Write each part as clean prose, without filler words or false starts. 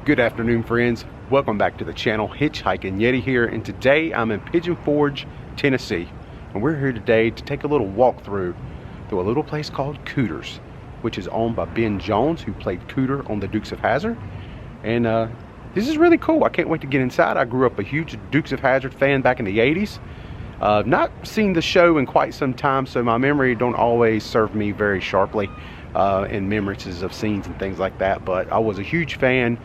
Good afternoon, friends. Welcome back to the channel. Hitchhiking Yeti here, and today I'm in Pigeon Forge, Tennessee, and we're here today to take a little walk through a little place called Cooter's, which is owned by Ben Jones, who played Cooter on the Dukes of Hazzard. And this is really cool. I can't wait to get inside. I grew up a huge Dukes of Hazzard fan back in the 80s. Not seen the show in quite some time, so my memory don't always serve me very sharply in memories of scenes and things like that, but I was a huge fan.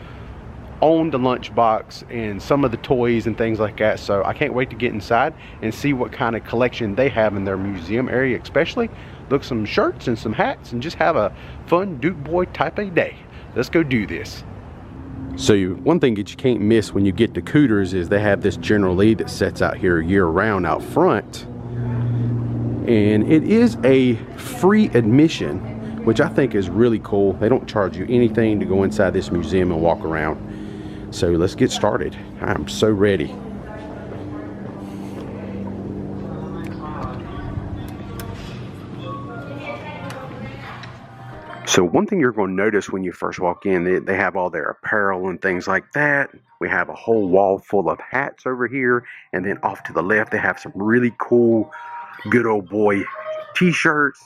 Owned the lunchbox and some of the toys and things like that, so I can't wait to get inside and see what kind of collection they have in their museum area, especially look some shirts and some hats and just have a fun Duke boy type of day. Let's go do this. So one thing that you can't miss when you get to Cooter's is they have this General Lee that sets out here year-round out front, and it is a free admission, which I think is really cool. They don't charge you anything to go inside this museum and walk around. So let's get started. I'm so ready. So one thing you're going to notice when you first walk in, they have all their apparel and things like that. We have a whole wall full of hats over here, and then off to the left they have some really cool good old boy t-shirts,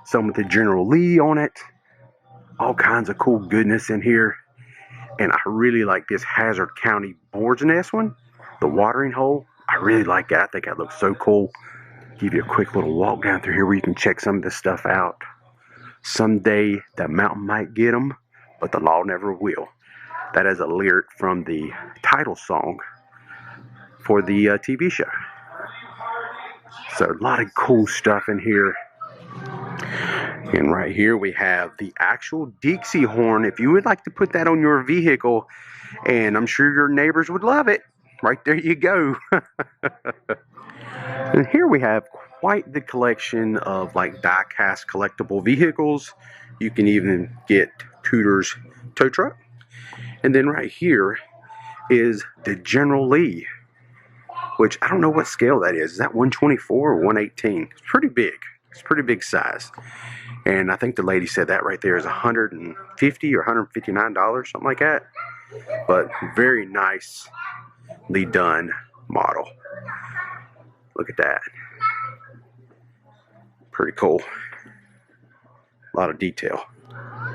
some with the General Lee on it, all kinds of cool goodness in here. And I really like this Hazzard County Boar's Nest one, the watering hole. I really like that. I think that looks so cool. Give you a quick little walk down through here where you can check some of this stuff out. Someday that mountain might get them, but the law never will. That is a lyric from the title song for the TV show. So a lot of cool stuff in here. And right here we have the actual Dixie horn. If you would like to put that on your vehicle, and I'm sure your neighbors would love it. Right there you go. And here we have quite the collection of like die-cast collectible vehicles. You can even get Cooter's tow truck. And then right here is the General Lee, which I don't know what scale that is. Is that 124 or 118? It's pretty big. It's pretty big size. And I think the lady said that right there is $150 or $159, something like that. But very nicely done model. Look at that. Pretty cool. A lot of detail.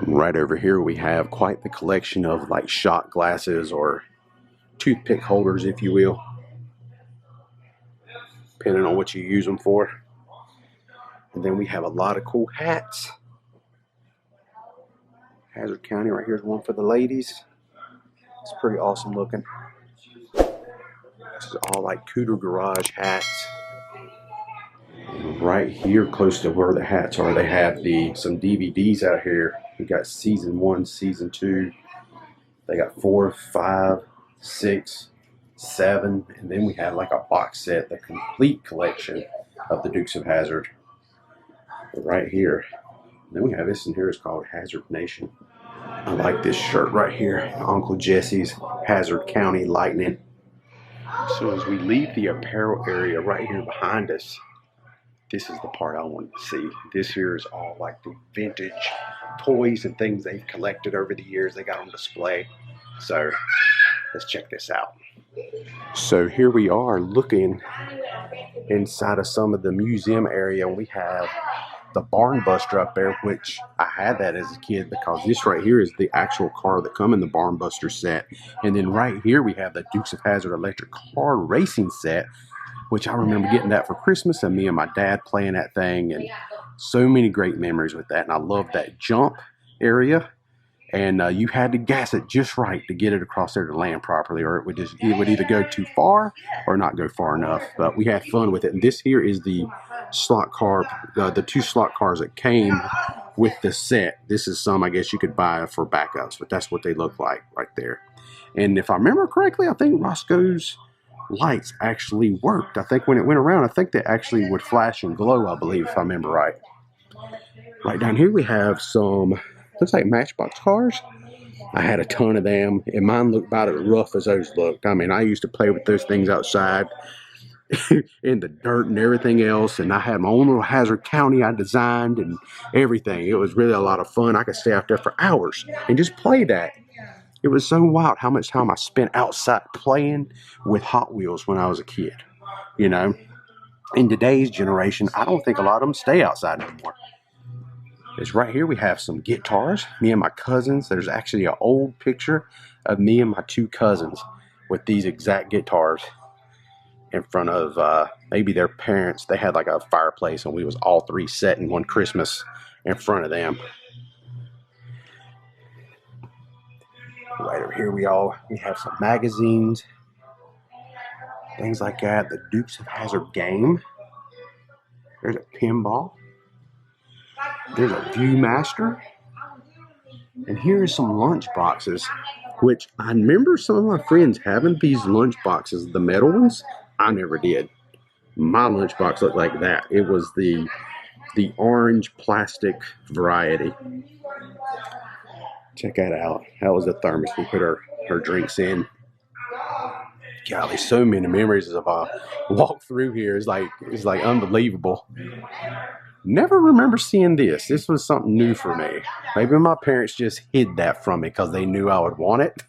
Right over here we have quite the collection of like shot glasses or toothpick holders, if you will, depending on what you use them for. And then we have a lot of cool hats. Hazzard County, right here's one for the ladies. It's pretty awesome looking. This is all like Cooter Garage hats. And right here, close to where the hats are, they have some DVDs out here. We got season 1, season 2. They got 4, 5, 6, 7, and then we have like a box set, the complete collection of the Dukes of Hazzard. Right here. Then we have this in here. It's called Hazzard Nation. I like this shirt right here. Uncle Jesse's Hazzard County Lightning. So as we leave the apparel area right here behind us, this is the part I wanted to see. This here is all like the vintage toys and things they've collected over the years. They got on display. So let's check this out. So here we are looking inside of some of the museum area, and we have the barn buster up there, which I had that as a kid because this right here is the actual car that come in the barn buster set. And then right here we have the Dukes of Hazzard electric car racing set, which I remember getting that for Christmas and me and my dad playing that thing, and so many great memories with that. And I love that jump area, and you had to gas it just right to get it across there to land properly, or it would either go too far or not go far enough. But we had fun with it. And this here is the slot car, the 2 slot cars that came with the set. This is some I guess you could buy for backups, but that's what they look like right there. And if I remember correctly, I think Roscoe's lights actually worked. I think when it went around, I think they actually would flash and glow, I believe, if I remember right. Right down here we have some, looks like Matchbox cars. I had a ton of them, and mine looked about as rough as those looked. I mean, I used to play with those things outside in the dirt and everything else, and I had my own little Hazzard County I designed and everything. It was really a lot of fun. I could stay out there for hours and just play that. It was so wild how much time I spent outside playing with Hot Wheels when I was a kid. You know, in today's generation, I don't think a lot of them stay outside anymore. Is right here we have some guitars. Me and my cousins. There's actually an old picture of me and my two cousins with these exact guitars in front of maybe their parents. They had like a fireplace and we was all three sitting one Christmas in front of them. Right over here we have some magazines, things like that. The Dukes of Hazzard game. There's a pinball. There's a Viewmaster. And here are some lunch boxes, which I remember some of my friends having these lunch boxes, the metal ones. I never did. My lunchbox looked like that. It was the orange plastic variety. Check that out. That was the thermos we put our drinks in. Golly, so many memories as I walk through here. It's like unbelievable. Never remember seeing this. This was something new for me. Maybe my parents just hid that from me because they knew I would want it.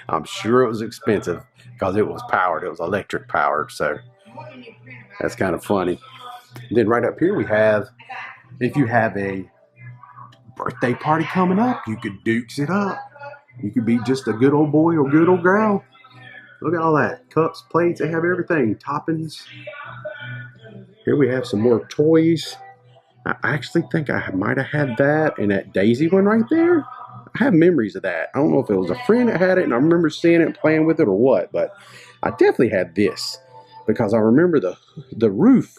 I'm sure it was expensive because it was powered. It was electric powered. So that's kind of funny. Then right up here we have, if you have a birthday party coming up, you could Dukes it up. You could be just a good old boy or good old girl. Look at all that. Cups, plates, they have everything. Toppings. Here we have some more toys. I actually think I might have had that and that Daisy one right there. I have memories of that. I don't know if it was a friend that had it and I remember seeing it and playing with it or what, but I definitely had this because I remember the roof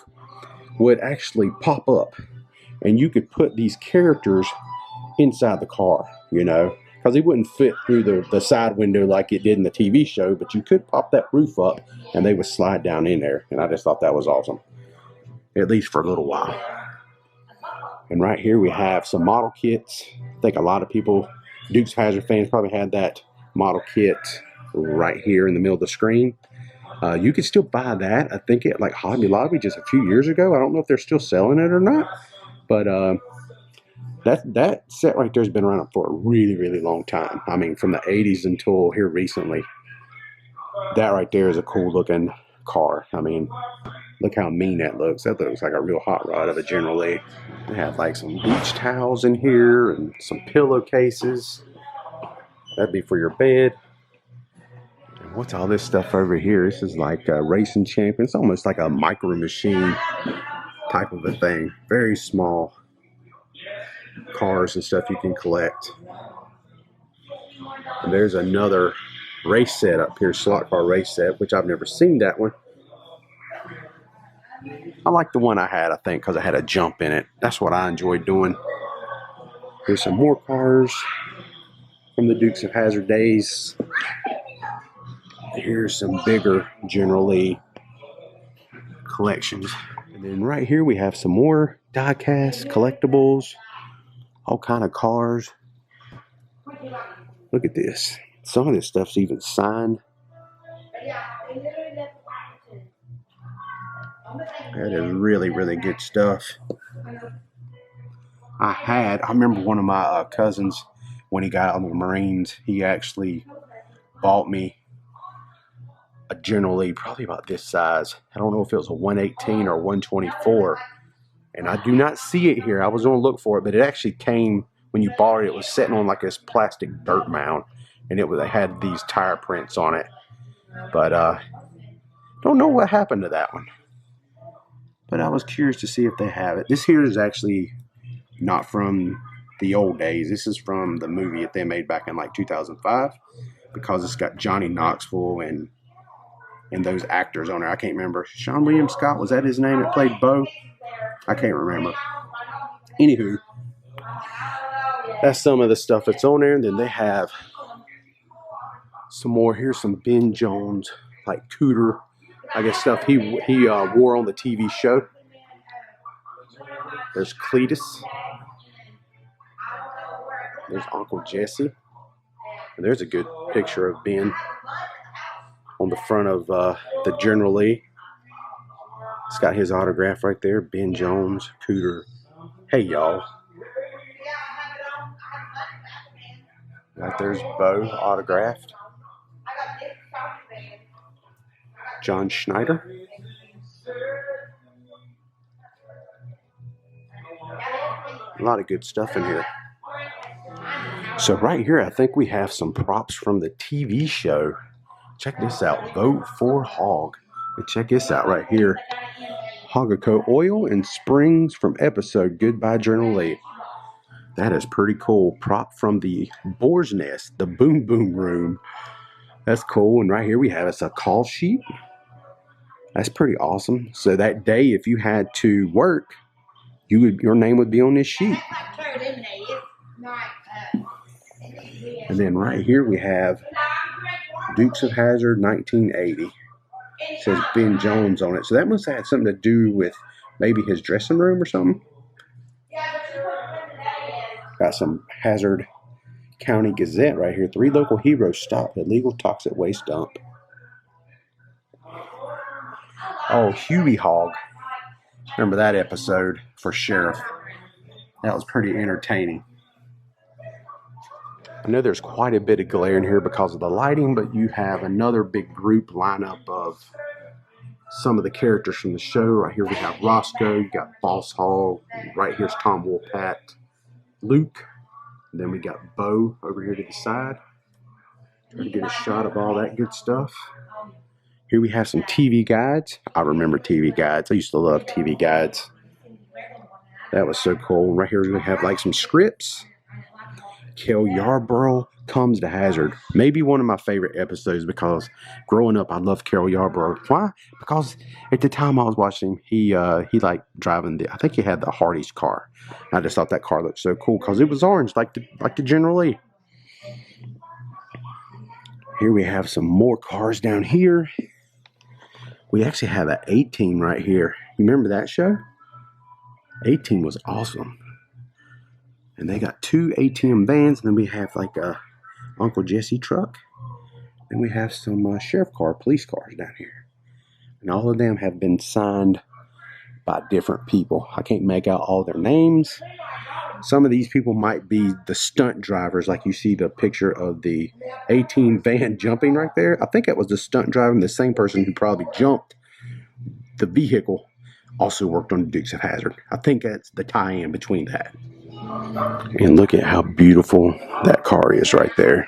would actually pop up and you could put these characters inside the car, you know, because it wouldn't fit through the side window like it did in the TV show, but you could pop that roof up and they would slide down in there. And I just thought that was awesome, at least for a little while. And right here we have some model kits. I think a lot of people, Dukes of Hazzard fans, probably had that model kit right here in the middle of the screen. You could still buy that. I think at like Hobby Lobby just a few years ago. I don't know if they're still selling it or not. But that set right there has been around for a really, really long time. I mean, from the 80s until here recently. That right there is a cool looking car. I mean, look how mean that looks. That looks like a real hot rod of a General Lee. They have like some beach towels in here and some pillowcases. That'd be for your bed. And what's all this stuff over here? This is like a racing champion. It's almost like a micro machine type of a thing. Very small cars and stuff you can collect. And there's another race set up here, slot car race set, which I've never seen that one. I like the one I had, I think, because I had a jump in it. That's what I enjoyed doing. Here's some more cars from the Dukes of Hazzard days. Here's some bigger General Lee collections. And then right here we have some more die-cast collectibles, all kind of cars. Look at this. Some of this stuff's even signed. That is really, really good stuff. I remember one of my cousins, when he got out of the Marines, he actually bought me a General Lee, probably about this size. I don't know if it was a 118 or 124. And I do not see it here. I was going to look for it, but it actually came, when you bought it, it was sitting on like this plastic dirt mound. And it had these tire prints on it. But don't know what happened to that one. But I was curious to see if they have it. This here is actually not from the old days. This is from the movie that they made back in like 2005. Because it's got Johnny Knoxville and those actors on there. I can't remember. Sean William Scott, was that his name that played Bo? I can't remember. Anywho, that's some of the stuff that's on there. And then they have some more. Here's some Ben Jones, like Cooter, I guess stuff he wore on the TV show. There's Cletus. There's Uncle Jesse. And there's a good picture of Ben on the front of the General Lee. It's got his autograph right there. Ben Jones, Cooter. Hey, y'all. Right there's Bo autographed. John Schneider. A lot of good stuff in here. So right here, I think we have some props from the TV show. Check this out. Vote for Hog. And check this out right here. Hogako oil and springs from episode Goodbye General Lee. That is pretty cool. Prop from the Boar's Nest, the Boom Boom Room. That's cool. And right here we have a call sheet. That's pretty awesome. So that day, if you had to work, your name would be on this sheet. And then right here we have Dukes of Hazzard 1980. It says Ben Jones on it. So that must have had something to do with maybe his dressing room or something. Got some Hazzard County Gazette right here. 3 local heroes stopped at illegal toxic waste dump. Oh, Huey Hog. Remember that episode for Sheriff. That was pretty entertaining. I know there's quite a bit of glare in here because of the lighting, but you have another big group lineup of some of the characters from the show. Right here we have Roscoe, you got Boss Hog, right here's Tom Woolpat, Luke, and then we got Bo over here to the side. Try to get a shot of all that good stuff. Here we have some TV guides. I remember TV guides. I used to love TV guides. That was so cool. Right here we have like some scripts. Kel Yarborough comes to Hazzard. Maybe one of my favorite episodes because growing up I loved Kel Yarborough. Why? Because at the time I was watching him, he liked driving I think he had the Hardee's car. I just thought that car looked so cool because it was orange like the General Lee. Here we have some more cars down here. We actually have an A-Team right here. You remember that show? A-Team was awesome. And they got 2 ATM vans, and then we have like a Uncle Jesse truck. And we have some sheriff police cars down here. And all of them have been signed by different people. I can't make out all their names. Some of these people might be the stunt drivers, like you see the picture of the 18 van jumping right there. I think that was the stunt driver, and the same person who probably jumped the vehicle also worked on the Dukes of Hazzard. I think that's the tie-in between that. And look at how beautiful that car is right there.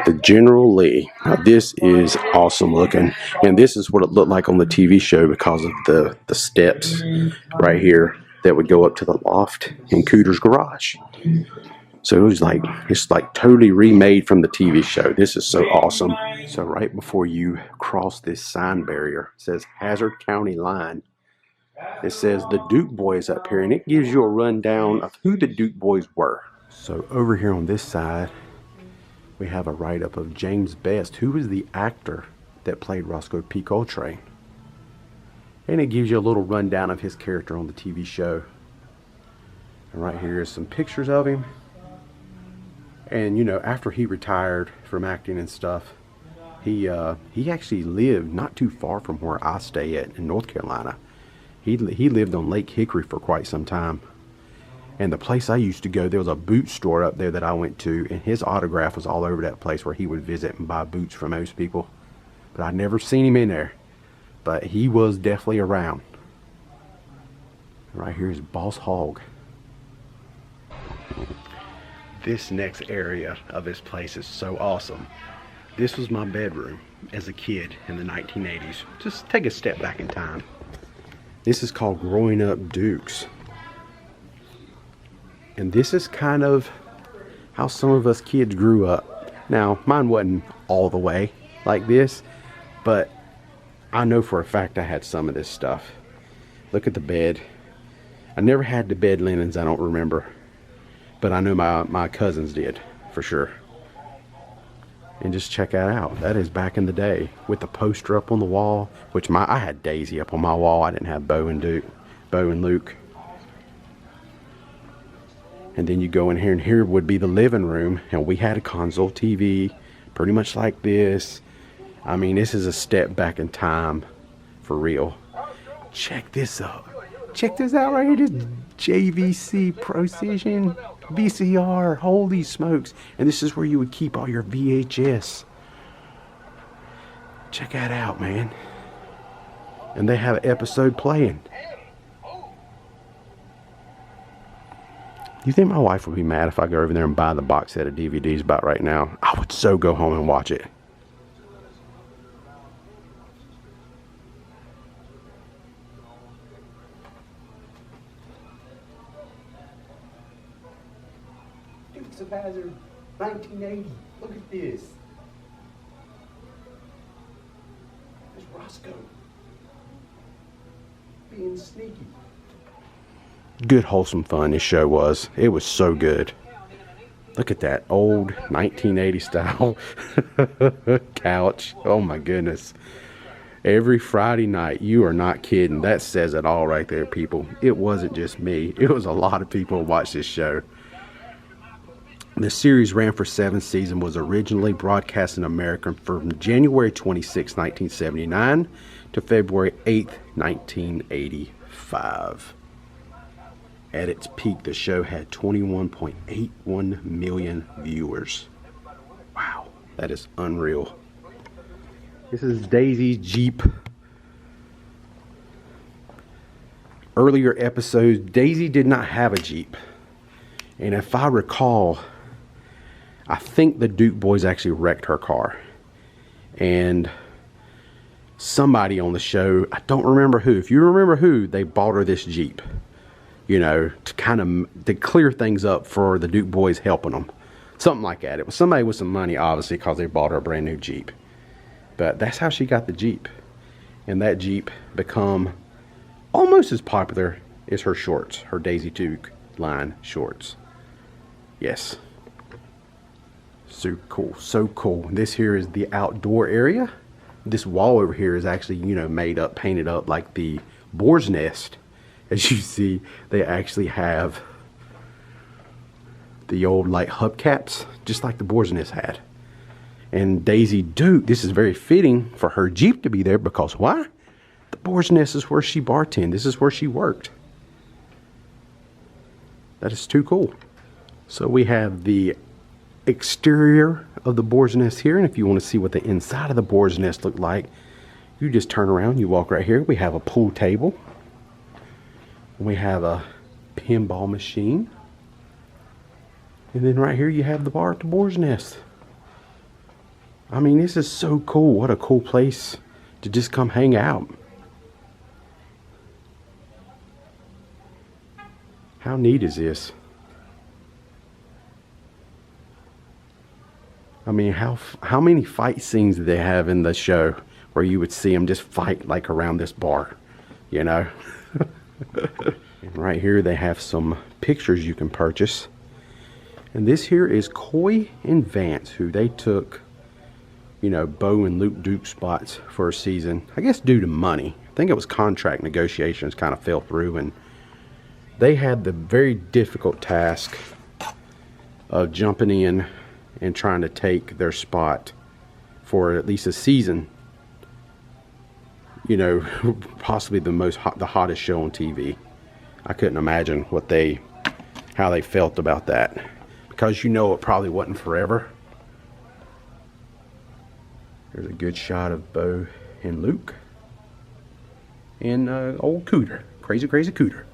The General Lee. Now this is awesome looking. And this is what it looked like on the TV show because of the steps right here that would go up to the loft in Cooter's garage. So it was like, it's like totally remade from the TV show. This is so awesome. So right before you cross this sign barrier, it says Hazzard County Line. It says the Duke Boys up here, and it gives you a rundown of who the Duke Boys were. So over here on this side, we have a write-up of James Best, who was the actor that played Roscoe P. Coltrane. And it gives you a little rundown of his character on the TV show. And right here is some pictures of him. And you know, after he retired from acting and stuff, he actually lived not too far from where I stay at in North Carolina. He lived on Lake Hickory for quite some time. And the place I used to go, there was a boot store up there that I went to, and his autograph was all over that place where he would visit and buy boots from most people. But I'd never seen him in there. But he was definitely around. Right here is Boss Hog. This next area of this place is so awesome. This was my bedroom as a kid in the 1980s. Just take a step back in time. This is called Growing Up Dukes. And this is kind of how some of us kids grew up. Now, mine wasn't all the way like this, but I know for a fact I had some of this stuff. Look at the bed. I never had the bed linens, I don't remember. But I know my cousins did, for sure. And just check that out. That is back in the day with the poster up on the wall, which I had Daisy up on my wall. I didn't have Bo and Luke. And then you go in here, and here would be the living room, and we had a console TV, pretty much like this. I mean, this is a step back in time, for real. Check this out. Check this out right here. This JVC Precision. VCR. Holy smokes. And this is where you would keep all your VHS. Check that out, man. And they have an episode playing. You think my wife would be mad if I go over there and buy the box set of DVDs about right now? I would so go home and watch it. Dukes of Hazzard, 1980. Look at this. There's Roscoe being sneaky. Good wholesome fun this show was. It was so good. Look at that old 1980 style couch. Oh my goodness. Every Friday night, you are not kidding. That says it all right there, people. It wasn't just me. It was a lot of people who watched this show. The series ran for 7 seasons, was originally broadcast in America from January 26, 1979 to February 8, 1985. At its peak, the show had 21.81 million viewers. Wow, that is unreal. This is Daisy's Jeep. Earlier episodes, Daisy did not have a Jeep. And if I recall, I think the Duke boys actually wrecked her car. And somebody on the show, I don't remember who. If you remember who, they bought her this Jeep. You know, to kind of to clear things up for the Duke boys helping them. Something like that. It was somebody with some money, obviously, because they bought her a brand new Jeep. But that's how she got the Jeep. And that Jeep become almost as popular as her shorts. Her Daisy Duke line shorts. Yes. So cool. So cool. This here is the outdoor area. This wall over here is actually, you know, made up, painted up like the boar's nest. As you see, they actually have the old like hubcaps, just like the boar's nest had. And Daisy Duke, this is very fitting for her Jeep to be there because why? The boar's nest is where she bartended. This is where she worked. That is too cool. So we have the exterior of the boar's nest here. And if you want to see what the inside of the boar's nest looked like, you just turn around, you walk right here. We have a pool table. We have a pinball machine. And then right here you have the bar at the boar's nest. I mean, this is so cool. What a cool place to just come hang out. How neat is this? I mean, how many fight scenes do they have in the show where you would see them just fight like around this bar, you know? And right here they have some pictures you can purchase. And this here is Coy and Vance, who they took, you know, Bo and Luke Duke spots for a season. I guess due to money. I think it was contract negotiations kind of fell through, and they had the very difficult task of jumping in and trying to take their spot for at least a season. You know, possibly the hottest show on TV. I couldn't imagine how they felt about that, because you know it probably wasn't forever. There's a good shot of Bo and Luke and old Cooter, crazy Cooter.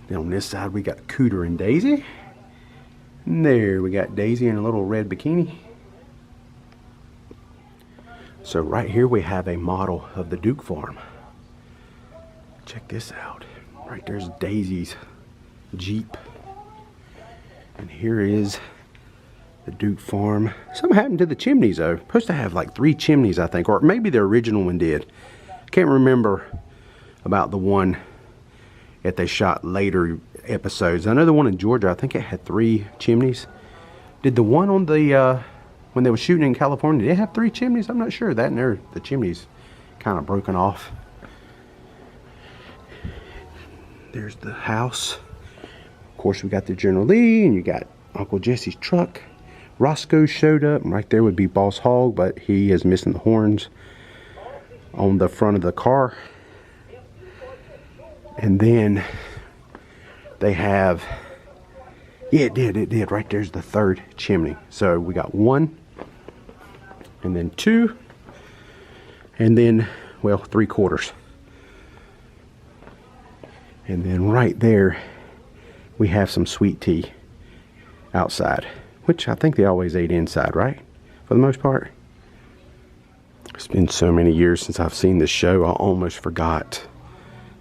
Then on this side we got Cooter and Daisy. And there we got Daisy in a little red bikini. So right here we have a model of the Duke farm. Check this out. Right there's Daisy's Jeep. And here is the Duke farm. Something happened to the chimneys though. Supposed to have like 3 chimneys, I think, or maybe the original one did. Can't remember about the one that they shot later episodes. I know the one in Georgia, I think it had 3 chimneys. Did the one on the when they were shooting in California, did it have 3 chimneys? I'm not sure. That and there, the chimneys kind of broken off. There's the house. Of course, we got the General Lee, and you got Uncle Jesse's truck. Roscoe showed up, and right there would be Boss Hogg, but he is missing the horns on the front of the car. And then they have, yeah, it did. Right there's the third chimney. So we got 1, and then 2, and then, well, 3/4. And then right there, we have some sweet tea outside, which I think they always ate inside, right? For the most part. It's been so many years since I've seen this show, I almost forgot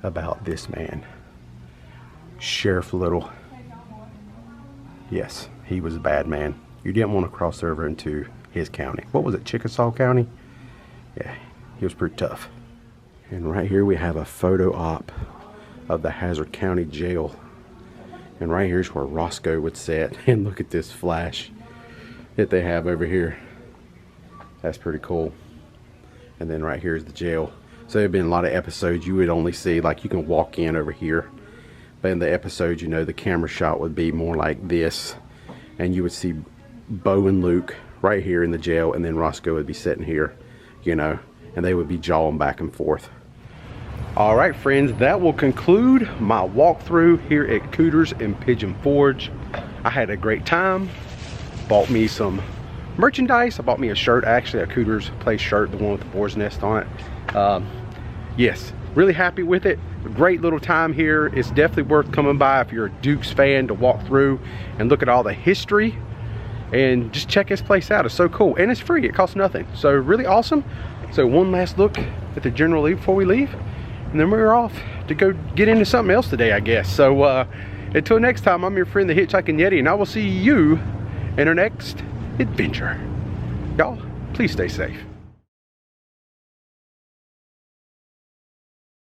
about this man. Sheriff Little. Yes, he was a bad man. You didn't want to cross over into his county. What was it, Chickasaw County? Yeah, he was pretty tough. And right here we have a photo op of the Hazzard County Jail. And right here's where Roscoe would sit. And look at this flash that they have over here. That's pretty cool. And then right here is the jail. So there have been a lot of episodes you would only see, like you can walk in over here. But in the episodes, you know, the camera shot would be more like this. And you would see Bo and Luke right here in the jail. And then Roscoe would be sitting here, you know, and they would be jawing back and forth. All right, friends, that will conclude my walkthrough here at Cooter's in Pigeon Forge. I had a great time. Bought me some merchandise. I bought me a shirt, actually a Cooter's Place shirt, the one with the boar's nest on it. Yes, really happy with it. A great little time here. It's definitely worth coming by if you're a Dukes fan to walk through and look at all the history and just check this place out. It's so cool, and it's free. It costs nothing. So really awesome. So one last look at the general leave before we leave, and then we're off to go get into something else today, I guess. So until next time, I'm your friend the Hitchhiking Yeti, and I will see you in our next adventure. Y'all, please stay safe.